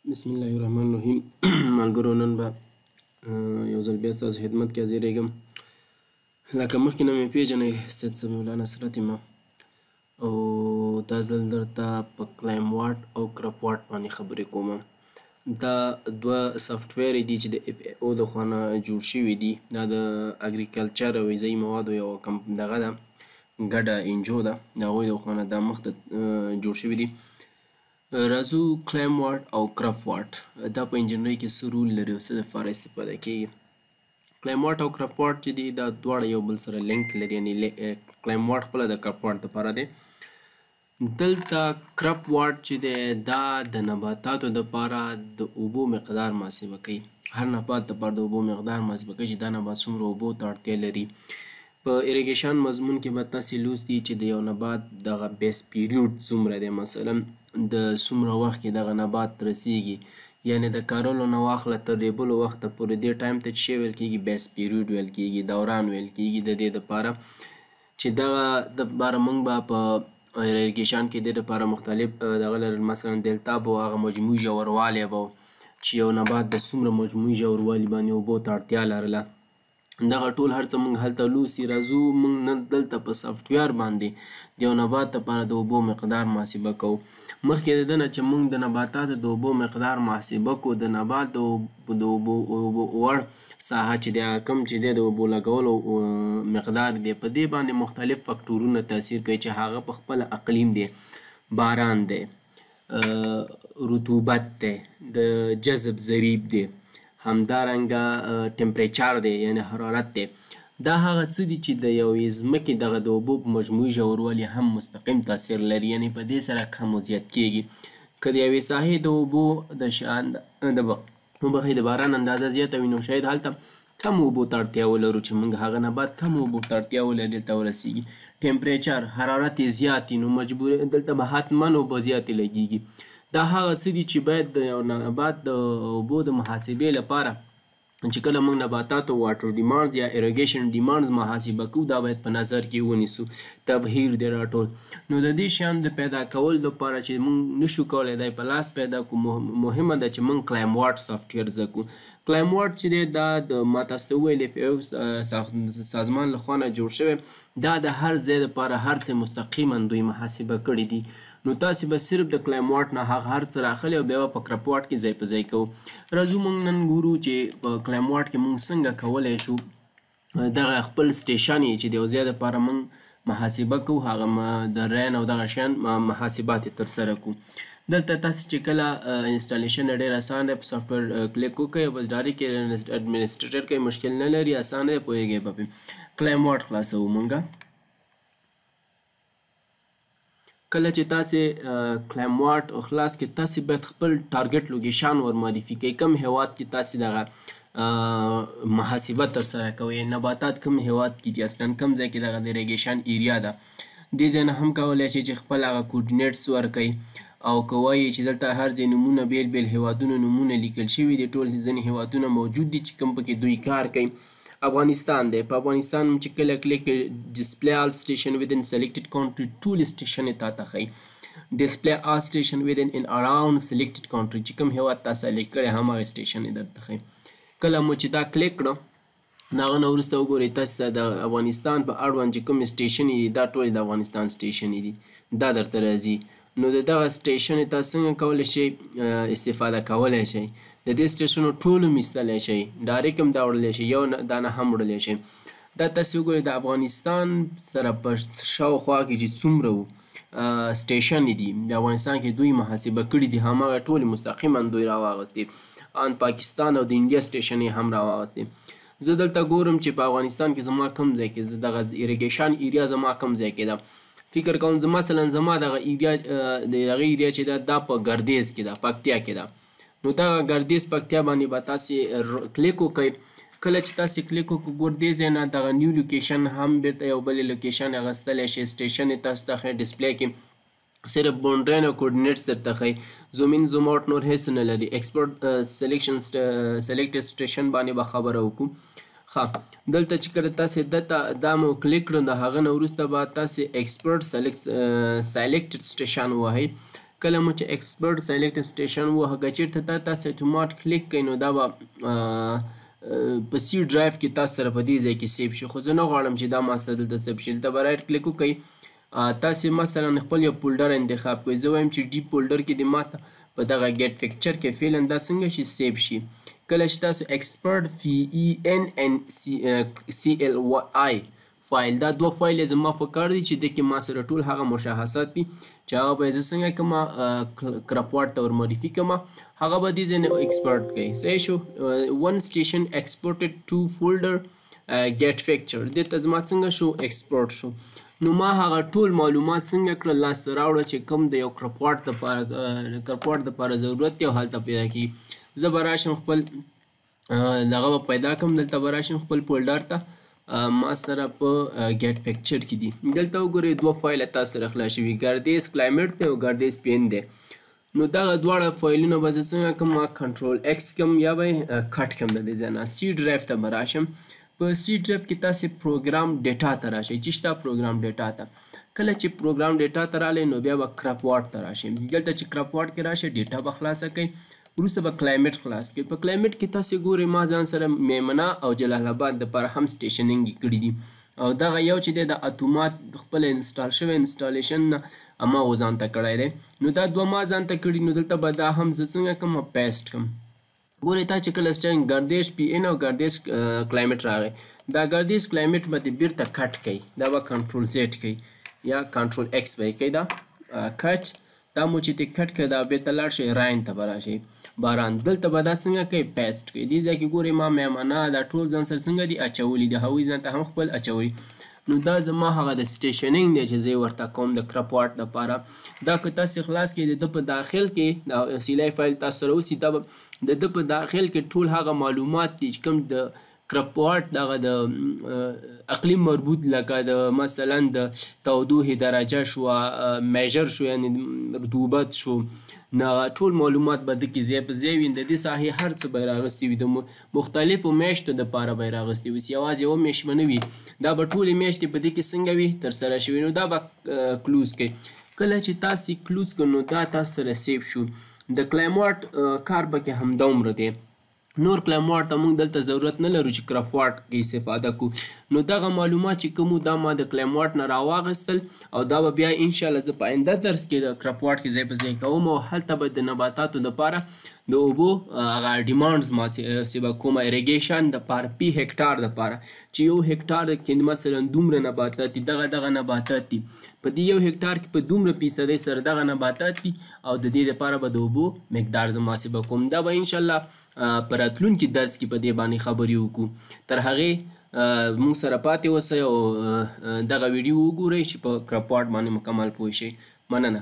بسم الله الرحمن الرحیم. ملګرو نن به یو ځل بیا ستاسو خدمت کې حاضرېږم. لکه مخکې نه مې پېژنئ، سید سمیع نصرت یم او دا ځل درته په کلایم واټ او کرپ واټ باندې خبرې کوم. دا دوه سافټویر دي چې د اف ای او د خوا نه جوړ شوي دي. دا د اګریکلچر او غذایي موادو یوه دغه ده، ګډه انجو ده، د هغوی د خوا نه دا مخ ته جوړ شوي دي. راځو کلایم واټ او کرپ واټ دا په انجنیري کې څه رول لري او څه دپاره استفاده کیږي. کلایم واټ او کرپ واټ چې دي دا دواړه یو بل سره لینک لري، یعنې کلایم واټ خپله د کرپ واټ دپاره دی. دلته کرپ واټ چې دی دا د نباتاتو دپاره د اوبو مقدار محاسبه کوي. هر نبات دپاره د اوبو مقدار محاسبه کوي چې دا نبات څومره اوبو ته اړتیا لري. په اریګیشن مضمون کې به تاسې لوستي چې د یو نبات دغه بیس پیریود څومره دی، مثلا د څومره وخت کې دغه نبات رسیږي، یعنې د کرلو نه واخله تر ریبلو وخته پورې دې ټایم ته څه شی ویل کېږي؟ بیس پیریود ویل کېږي، دوران ویل کېږي. د دې دپاره چې دغه دپاره موږ به په اریګیشن کې دې دپاره مختلف دغه لرل، مثلا دلتا به هغه مجموعي ژوروالی به چې یو نبات د څومره مجموعي ژوروالي باندې اوبو ته اړتیا لرله. دغه ټول هر څه موږ هلته لوستي. راځو موږ نن دلته په سافټویر باندې د یو نبات دپاره د اوبو مقدار محاسبه کوو. مخکې د ده نه چې موږ د نباتاتو د اوبو مقدار محاسبه کوو، د نبات د اوبو وړ ساحه چې دی، کوم چې دی د اوبو لګولو مقدار دی، په دې باندې مختلف فکټورونه تاثیر کوي چې هغه په خپله اقلیم دی، باران دی، رطوبت دی، د جذب ضریب دی، همدارنګه ټمپریچر دی یعنې حرارت دی. دا هغه څه دي چې د یوې ځمکې دغه د اوبو په مجموعي ژوروالي هم مستقیم تاثیر لري، یعنې په دې سره کم او زیات کیږي. که د یوې ساحې د اوبو د باران اندازه زیاته وي نو شاید هلته کم اوبو ته اړتیا ولرو چې موږ هغه نبات کم اوبو ته اړتیا ولري دلته ورسیږي. ټمپریچر حرارت یې زیات وي نو مجبور دلته به حتما اوبه زیاتې لګیږي. دا هغه څه دي چې باید د یو نبات د اوبو د محاسبې لپاره چې کله موږ نباتاتو واټر ډیمانډز یا اریګیشن ډیمانډز محاسبه کوو، دا باید په نظر کې ونیسو. تبهیر دی راټول. نو د دې شیانو د پیدا کولو لپاره چې موږ نشو کولی دی په لاس پیدا کړو، مهمه ده چې موږ کلایم واټ سافټویر زده کړو. کلایم واټ چې دی دا د ما تاسو ته وویل اف ای سازمان له خوا نه جوړ شوی. دا د هر ځای دپاره هر څه مستقیما دوی محاسبه کړي دي. نو تاسې به صرف د کلایم واټ نه هغه هر څه راخلي او بیا به په کرپ واټ کې ځای په ځای کوو. راځو موږ نن ګورو چې په کلایم واټ کې موږ څنګه کولی شو دغه خپل سټیشن چې د یو ځای دپاره موږ محاسبه کوو، هغه د رین او دغه شیان محاسبات یې ترسره کړو. دلته تاسې چې کله انسټالیشن ډېر اسان دی، په سافټویر کلیک وکړئ او بس ډایرکټ یې اډمنسټریټر کوئ، مشکل نه لري، اسان دی، پوهېږئ به پرې. کلایم واټ خلاصوو موږ. کله چې تاسې کلایم واټ خلاص کړئ، تاسې باید خپل ټارګټ لوکیشن ور معرفي کړئ. کوم هیواد کې تاسې دغه محاسبه ترسره کوئ، نباتات کوم هیواد کې دي، اصلا کوم ځای کې دغه د اریګیشن ایریا ده. دې ځای نه هم کولی شئ چې خپل هغه کوډینیټس ورکئ او که وایي چې دلته هر ځای نومونه بیل بیل هیوادونو نومونه لیکل شوي دي، ټول ځینې هیوادونه موجود دي چې کوم پکې دوی کار کوي. افغانستان دی، په افغانستان چې کله کلیک ډسپلی آل سټیشن ودن سلیکټډ کانټري، ټول سټیشن یې تاته ښیي. ډسپلی آل سټیشن ودن ان اراوند سلیکټډ کانټري، چې کوم هیواد تا سلیکټ کړی هماغه سټیشن یې درته ښیي. کله مو چې دا کلیک کړه، د هغه نه وروسته وګورئ تاسې ته د افغانستان په اړوند چې کوم سټیشن دي دا ټول د افغانستان سټیشن دي، دا درته راځي. نو د دغه سټیشن تاسو څنګه کولی شئ استفاده کولی شئ؟ د دې سټیشنو ټول هم ایستلی شئ، ډایرکټ هم دا وړلی شئ، یو دانه هم وړلی شئ. دا تاسې وګورئ د افغانستان سره په شاوخوا کې چې څومره سټیشن دي د افغانستان کې دوی محاسبه کړي دي، هماغه ټولې مستقیما دوی راواغستې. ان پاکستان او د انډیا سټیشن یې هم راواغستې. زه دلته ګورم چې په افغانستان کې زما کوم ځای کې دغه اریګیشن ایریا زما کوم ځای کې ده. فکر کوم مثلا زما دغه ایریا د هغې ایریا چې ده دا په ګردیز کې ده، پکتیا کې ده. نو دغه ګردیز پکتیا باندې به تاسې کلیک وکئ. کله چې تاسې کلیک وکړو، ګور دې ځای نه دغه نیو لوکیشن هم بیرته یو بلې لوکیشن اخیستلی شئ. سټیشن یې تاسو ته ښیي ډسپلی کې، صرف باونډرین او کوډینیټس درته ښیي. زوم ان زوم آوټ نور هېڅ نه لري. ایکسپورټ سلیکټ سټیشن باندې به خبره وکړو. دلته چې کله تاسې دا مو کلیک کړو، د هغه نه وروسته به تاسې ایکسپورټ سلیکټډ سټیشن ووهئ. کله مو چې ایکسپرټ سلیکټ سټیشن و هغه چیرته تاسو اتومات کلیک کړئ نو دا به په سی ډرایو کې تاسو سره په دې ځای کې سیو شي خو زه نه غواړم چې دا ما سره دلته سیو شي دلته به رایټ کلیک وکړئ تاسو مثلا خپل یو فولډر انتخاب کړئ زه وایم چې ډي فولډر کې دې ماته په دغه ګیټ پکچر کې فعلا دا څنګه شي سیو شي کله چې تاسو ایکسپرټ FENNCLY فایل دا دوه فایل زما په کار دي چې د کې ما سره ټول هغه مشخصات دي چې هغه به زه څنګه کوم کرپواټ ته ور مودیفای کوم هغه به دې ځای نه ایکسپورټ کوي صحیح شو ون سټیشن ایکسپورټډ ټو فولډر ګیټ پکچر دې ته زما څنګه شو ایکسپورټ شو نو ما هغه ټول معلومات څنګه کړل لاسته راوړه چې کوم د یو کرپواټ دپاره ضرورت دی او هلته پیدا کیږي زه به راشم خپل دغه به پیدا کړم دلته به راشم خپل فولډر ته ما سره په ګیټ پکچر کې دي دلته وګورئ دوه فایله تاسو سره خلاص شوي ګردیز کلایمیټ دی او ګردیز پین دی نو دغه دواړه فایلونه به زه څنګه کوم ما کنټرول ایکس کوم یا به کټ کوم د دې ځای نه سی ډرایو ته به راشم په سی ډرایو کې تاسو پروګرام ډیټا ته راشئ چې شته پروګرام ډیټا ته کله چې پروګرام ډیټا ته رالی نو بیا به کرپواټ ته راشئ دلته چې کرپواټ کې راشئ ډیټا به خلاصه کوئ وروسته به کلایمیټ خلاص کړئ په کلایمیټ کې تاسو ګورئ ما ځان سره میمنه او جلال آباد دپاره هم سټیشنینګ کړي دي او دغه یو چې دی د اتومات خپل انسټال شوی انسټالیشن نه ما ځان ته کړی دی نو دا دوه ما ځان ته کړي نو دلته به دا هم زه څنګه کوم پیسټ کوم ګورئ تا چې کله سټینګ ګردیز پی ان او ګردیز کلایمیټ راغی دا ګردیز کلایمیټ به دې بیرته کټ کوي دا به کنټرول زیډ کوي یا کنټرول ایکس به یې کوي دا کټ دا مو چې دې کټ کړه دا بیرته لاړ شئ راین ته به راشئ باران دلته به دا څنګه کوي پیسټ کوي دې ځای کې ګورئ ما میمنه دا ټول ځان سره څنګه دي اچولي د هغوی ځان ته هم خپل اچولي نو دا زما هغه د سټیشنینګ دی چې زه یې ورته کوم د کرپواټ دپاره دا که تاسې خلاص کړئ د ده په داخل کې د سیلی فایل تاسو سره اوسي دا به د ده په داخل کې ټول هغه معلومات دي چې کوم د کرپواټ دغه د اقلیم مربوط لکه د مثلا د تودوخې درجه شوه میژر شو یعنی رطوبت شو نه ټول معلومات به د کې ځای په ځای وي د دې ساحې هر څه به یې راغستي وي د مختلفو میاشتو دپاره به یې راغستي وي یوازې یوه میاشت به نه وي دا به ټولې میاشتې په دې کې څنګه وي ترسره شوي نو دا به کلوز کوي کله چې تاسې کلوز کړو نو دا تاسو سره سیف شو د کلایمواټ کار پکې همدومره دی نور کلایمواټ ته موږ دلته ضرورت نه لرو چې کرپواټ کې استفاده کړو نو دغه معلومات چې کوم دا ما د کلایمواټ نه راواغستل او دا به بیا انشاءالله زه په آینده درس کې د کرپواټ کې ځای په ځای کوم او هلته به د نباتاتو دپاره د اوبو هغه ډیمانډز ما څه به کومه اریګیشن دپاره پی هکټار دپاره چې یو هکټار کې مثلا دومره نباتات دي دغه نباتات دي په دې یو هکټار کې په دومره فیصدۍ سره دغه نباتات دي او د دې دپاره به د اوبو مقدار زه محاسبه کوم دا به انشاءالله په راتلونکي درس کې په دې باندې خبرې وکړو تر هغې موږ سره پاتې اوسئ او دغه ویډیو وګورئ چې په کرپواټ باندې مکمل پوه شئ مننه